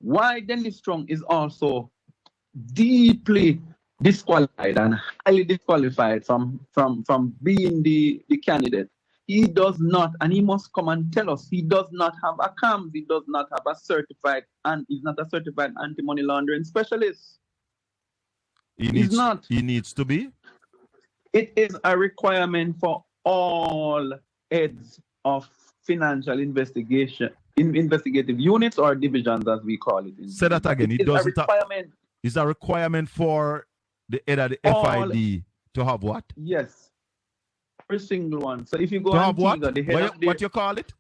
why Dennis Strong is also deeply disqualified and highly disqualified from being the candidate. He does not, and he must come and tell us, he does not have a CAMS, he does not have a certified, and he's not a certified anti-money laundering specialist. He's not. He needs to be? It is a requirement for all heads of financial investigative units or divisions, as we call it. Say that again. It doesn't. It's a requirement for the head of the FID to have what? Yes. Every single one. So if you go to on have what? the head of what you call it?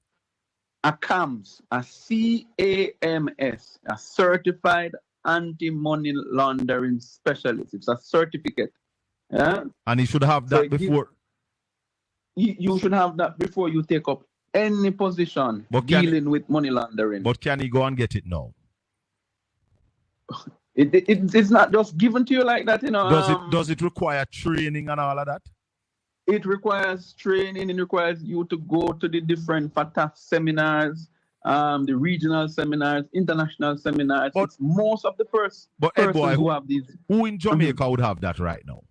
A CAMS, a CAMS, a certified anti-money laundering specialist. It's a certificate. Yeah. And he should have that before. You should have that before you take up any position dealing with money laundering. But can he go and get it now? It's not just given to you like that, you know. Does it require training and all of that? It requires training. It requires you to go to the different FATF seminars, the regional seminars, international seminars. But it's most of the persons who have these. Who in Jamaica would have that right now?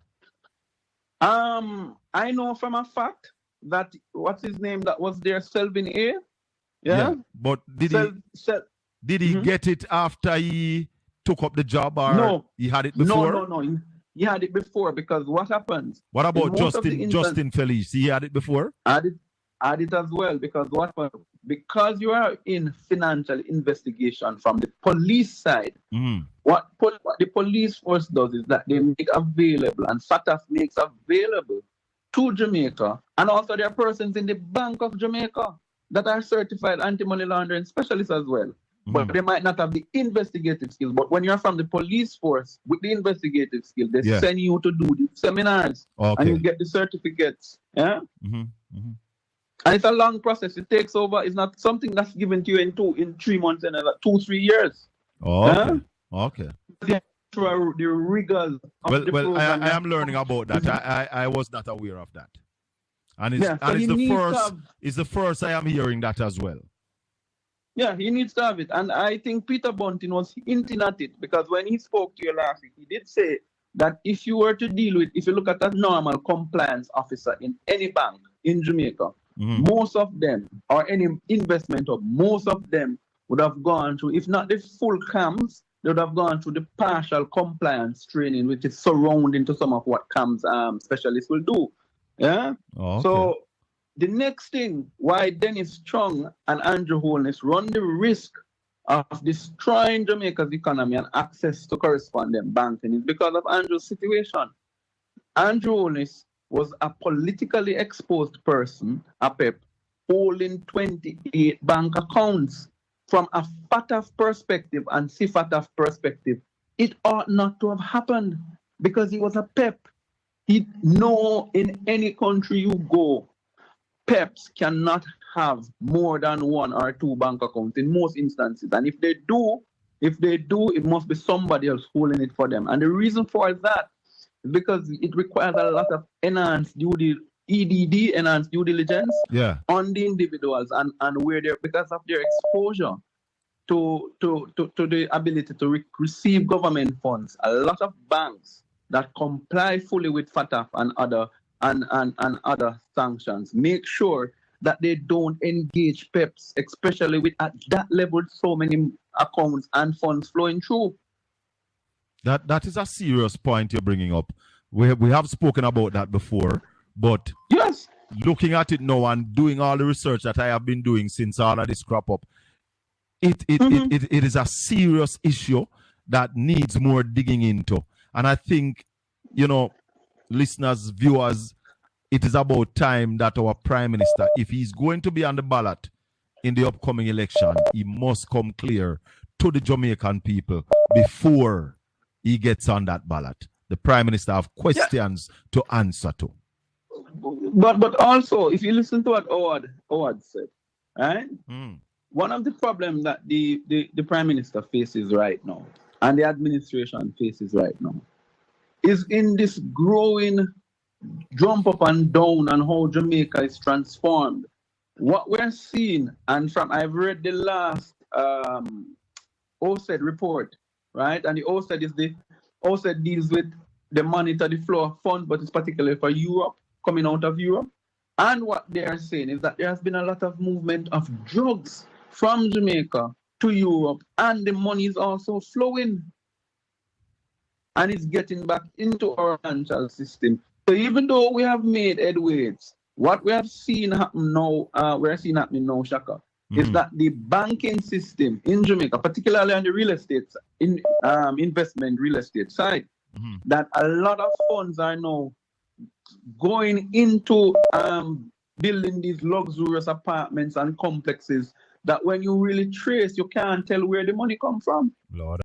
I know from a fact that what's his name that was there, Selvin A. Yeah. But did he get it after he took up the job, or no, he had it before? No. He had it before, because what happens? What about Justin Felice? He had it before? Had it as well, because because you are in financial investigation from the police side, what the police force does is that they make available, and FATF makes available to Jamaica, and also there are persons in the Bank of Jamaica that are certified anti-money laundering specialists as well. But they might not have the investigative skills. But when you're from the police force with the investigative skills, they send you to do the seminars, and you get the certificates. Yeah. And it's a long process. It takes over. It's not something that's given to you in 3 months and 2-3 years. Okay. The rigors of the program. I am learning about that. I was not aware of that. And it's the first I am hearing that as well. Yeah, he needs to have it. And I think Peter Bunting was hinting at it, because when he spoke to you last week, he did say that if you were to if you look at a normal compliance officer in any bank in Jamaica, most of them, or any investment of most of them, would have gone through, if not the full CAMS, they would have gone through the partial compliance training, which is surrounding to some of what CAMS specialists will do. Yeah? So the next thing why Dennis Strong and Andrew Holness run the risk of destroying Jamaica's economy and access to correspondent banking is because of Andrew's situation. Andrew Holness was a politically exposed person, a PEP, holding 28 bank accounts. From a FATF perspective and CFATF perspective, it ought not to have happened, because he was a PEP. In any country you go, PEPs cannot have more than 1 or 2 bank accounts in most instances. And if they do, it must be somebody else holding it for them. And the reason for that is because it requires a lot of enhanced due diligence on the individuals and where they're, because of their exposure to the ability to receive government funds. A lot of banks that comply fully with FATF and other sanctions make sure that they don't engage PEPs, especially with at that level so many accounts and funds flowing through. That is a serious point you're bringing up. We have spoken about that before, but yes, looking at it now and doing all the research that I have been doing since all of this crop up, it is a serious issue that needs more digging into. And I think, listeners, viewers, it is about time that our Prime Minister, if he's going to be on the ballot in the upcoming election, he must come clear to the Jamaican people before he gets on that ballot. The Prime Minister have questions to answer to. But also, if you listen to what Howard said, right? One of the problems that the Prime Minister faces right now, and the administration faces right now, is in this growing jump up and down on how Jamaica is transformed. What we're seeing, and I've read the last OSED report, right? And the OSED is the OSED deals with the monitor the flow of funds, but it's particularly for Europe, coming out of Europe. And what they are saying is that there has been a lot of movement of drugs from Jamaica to Europe, and the money is also flowing, and it's getting back into our financial system. So even though we have made headways, what we have seen happen now, Shaka, is that the banking system in Jamaica, particularly on the real estate, investment real estate side, that a lot of funds are now going into building these luxurious apartments and complexes that when you really trace, you can't tell where the money come from. Lord.